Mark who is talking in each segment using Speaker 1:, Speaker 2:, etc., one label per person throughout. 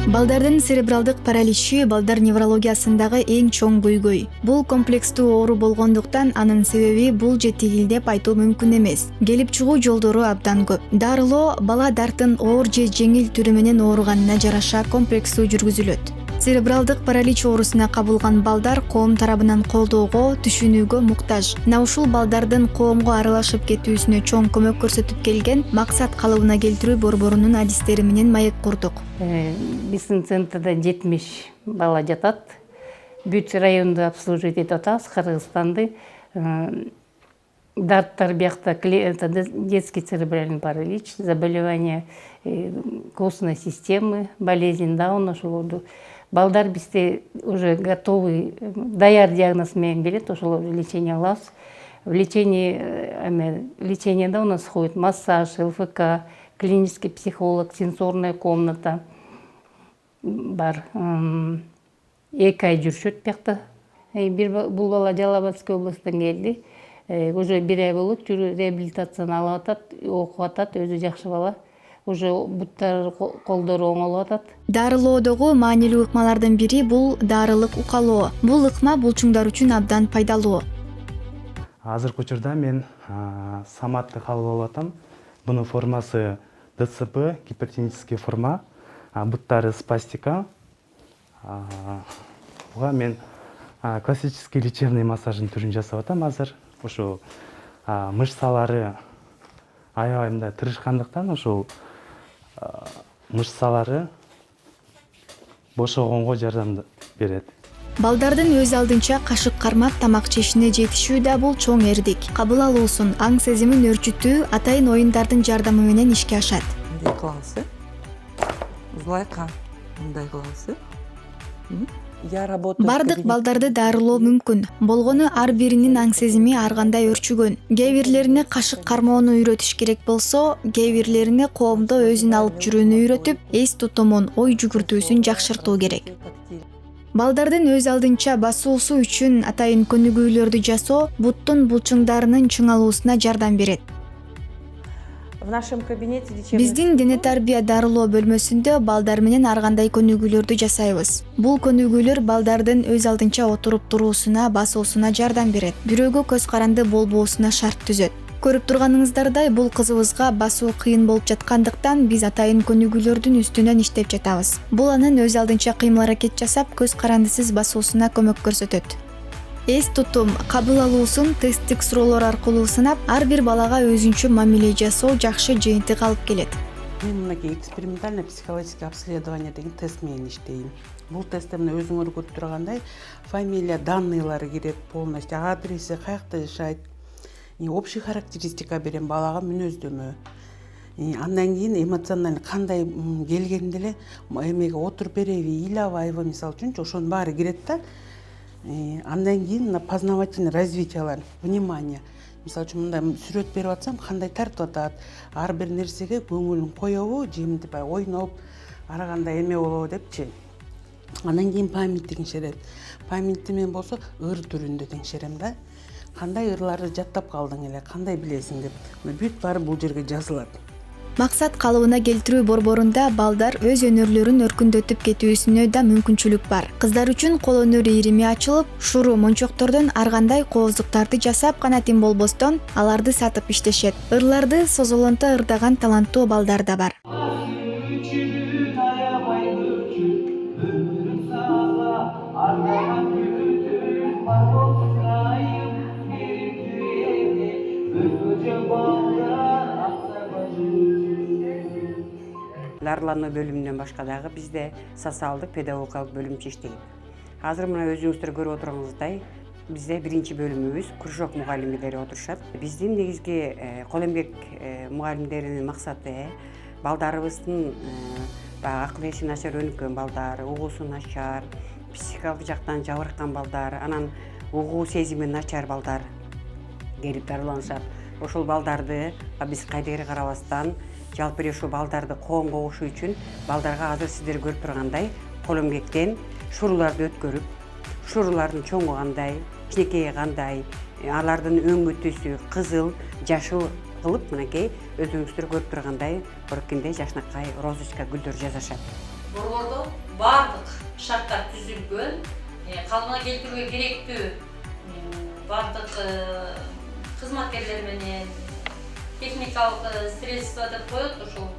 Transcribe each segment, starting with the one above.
Speaker 1: Балдардын церебралдык параличи балдар неврологиясындагы эң чоң көйгөй. Бул комплекстүү оору болгондуктан анын себеби бул же тигил деп айтуу мүмкүн эмес. Келип чыгуу жолдору абдан көп. Дарылоо бала дарттын оор же жеңил түрү менен ооруганына жараша комплекстүү жүргүзүлөт. Церебралдык паралич оорусуна кабылган балдар коом тарабынан колдоого, түшүнүүгө муктаж. Мына ушул балдардын коомго аралашып кетүүсүнө чоң көмөк көрсөтүп келген Максат калыбына келтирүү борборунун адистери менен маек курдук.
Speaker 2: Биздин центрда 70 бала жатат. Бүт районду обслуживать этип атабыз, Кыргызстанды. Дарттар биякта детский церебральный паралич, заболевание костной системы, болезнь Дауна, ошолорду. Балдар бизде уже готовый, даяр диагноз менен келет, ошолорду лечение алабыз. В лечениеда у нас входит массаж, ЛФК, клинический психолог, сенсорная комната бар. 2 ай жүрүшөт биякта. Бул бала Жалал-Абадской областан келди. Уже 1 ай болот, реабилитацияны алып атат, окуп атат, өзү жакшы бала. Уже буттар колдору оңолуп атат.
Speaker 1: Дарылоодогу маанилүү ыкмалардын бири бул дарылык укалоо. Бул ыкма булчуңдар үчүн абдан пайдалуу.
Speaker 3: Азыркы учурда мен Саматты кабыл алып атам. Бунун формасы ДЦП, гипертенический форма, буттары спастика. Буга мен классический лечебный массаждын түрүн жасап атам азыр. Ошо мышцалары аябай мындай тырышкандыктан ошол мышцалары бошогонго жардам берет.
Speaker 1: Балдардын өз алдынча кашык кармап тамак жешине жетишүү да бул чоң эрдик. Кабыл алуусун, аң сезимин өрчүтүү атайын оюндардын жардамы менен ишке ашат.
Speaker 4: Мындай кылабыз, узлайка, мындай кылабыз.
Speaker 1: Бардык балдарды дарылоо мүмкүн. Болгону ар биринин аң сезими ар кандай өрчүгөн. Кээ бирлерине кашык кармоону үйрөтүш керек болсо, кээ бирлерине коомдо өзүн алып жүрүүнү үйрөтүп, эс тутумун, ой жүгүртүүсүн жакшыртуу керек. Балдардын өз алдынча басуусу үчүн атайын көнүгүүлөрдү жасоо буттун булчуңдарынын чыңалуусуна жардам берет. Биздин дене тарбия дарылоо бөлмөсүндө балдар менен ар кандай көнүгүүлөрдү жасайбыз. Бул көнүгүүлөр балдардын өз алдынча отуруп туруусуна, басуусуна жардам берет. Бирөөгө көз каранды болбоосуна шарт түзөт. Көрүп турганыңыздардай бул кызыбызга басуу кыйын болуп жаткандыктан биз атайын көнүгүүлөрдүн үстүнөн иштеп жатабыз. Бул анын өз алдынча кыймыл-аракет жасап, көз карандысыз басуусуна көмөк көрсөтөт. Эс тутум, кабыл алуусун тесттик суроолор аркылуу сынап, ар бир балага өзүнчө мамиле жасоо жакшы жыйынтык алып келет.
Speaker 5: Мен мынакей экспериментально психологическое обследование деген тест менен иштейм. Бул тестте мына өзүңөр көрүп тургандай, фамилия данныйлары кирет полностью, адреси, каякта жашайт. Общий характеристика берем балага мүнөздөмө. Андан кийин эмоционально кандай келгенде эле эмеге отуруп береби, ыйлабайбы мисалы үчүнчү ошонун баары кирет да. Андан кийин познавательный развитиялар, внимание. Мисалы үчүн мындай сүрөт берип атсам, кандай тартып атат, ар бир нерсеге көңүлүн коёбу, жемтип ойноп, ар кандай эме болобу депчи. Андан кийин память текшерет. Памятти мен болсо ыр түрүндө текшерем да. Кандай ырларды жаттап калдың эле, кандай билесиң деп. Бүт баары бул жерге жазылат.
Speaker 1: Максат калыбына келтирүү борборунда балдар өз өнөрлөрүн өркүндөтүп кетүүсүнө да мүмкүнчүлүк бар. Кыздар үчүн кол өнөр ирими ачылып, шуру мончоктордон ар кандай кооздуктарды жасап канатин болбостон аларды сатып иштешет. Ырларды созолонто ырдаган таланттуу балдар да бар.
Speaker 6: Дарылануу бөлүмүнөн башка дагы бизде социалдык педагогикалык бөлүмчө иштейт. Азыр мына өзүңүздөр көрүп отуруңуздай, бизде биринчи бөлүмүбүз кружок мугалимдери отурушат. Биздин негизги кол эмгек мугалимдеринин максаты балдарыбыздын акыл эси начар өнүккөн балдар, угуусу начар, психикалык жактан жабыркаган балдар, анан угуу сезими начар балдар келип дарыланышат. Ошол балдарды биз кайдыгер карабастан жалпы эле ушу балдарды коомго кошуу үчүн балдарга азыр сиздер көрүп тургандай кол эмгектен шуруларды өткөрүп, шурулардын чоңу кандай, кичинекейи кандай, алардын өңгү түсү кызыл, жашыл кылып, мынакей өзүңүздөр көрүп тургандай, боркинде жашнакай розочка гүлдөр жасашат.
Speaker 7: борбордо баардык шарттар түзүлгөн, калыбына келтирүүгө керектүү баардык кызматкерлер менен техникалык средства деп коет, ошол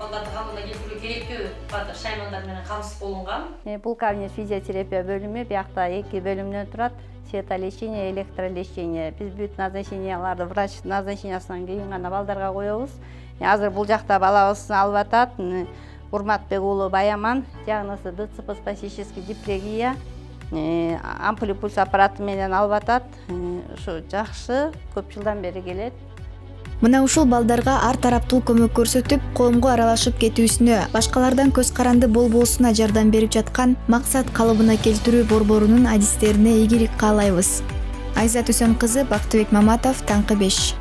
Speaker 7: балдарды калыбына келтирүүгө керектүү баардык шаймандар менен камсыз болунган.
Speaker 8: Бул кабинет физиотерапия бөлүмү, биякта 2 бөлүмдөн турат. Светолечение, электролечение. Биз бүт назначенияларды врач назначениясынан кийин гана балдарга коебуз. Азыр бул жакта балабыз алып атат. Урматбек уулу Баяман, диагнозу ДЦП спастический диплегия. Ампули пульс аппараты менен алып атат. Ушу жакшы, көп жылдан бери келет.
Speaker 1: Мына ушул балдарга ар тараптуу көмөк көрсөтүп, коомго аралашып кетүүсүнө, башкалардан көз каранды болбоосуна жардам берип жаткан Максат калыбына келтирүү борборунун адистерине ийгилик каалайбыз. Айзат Үсөн кызы, Бактыбек Маматов, Таңкы 5.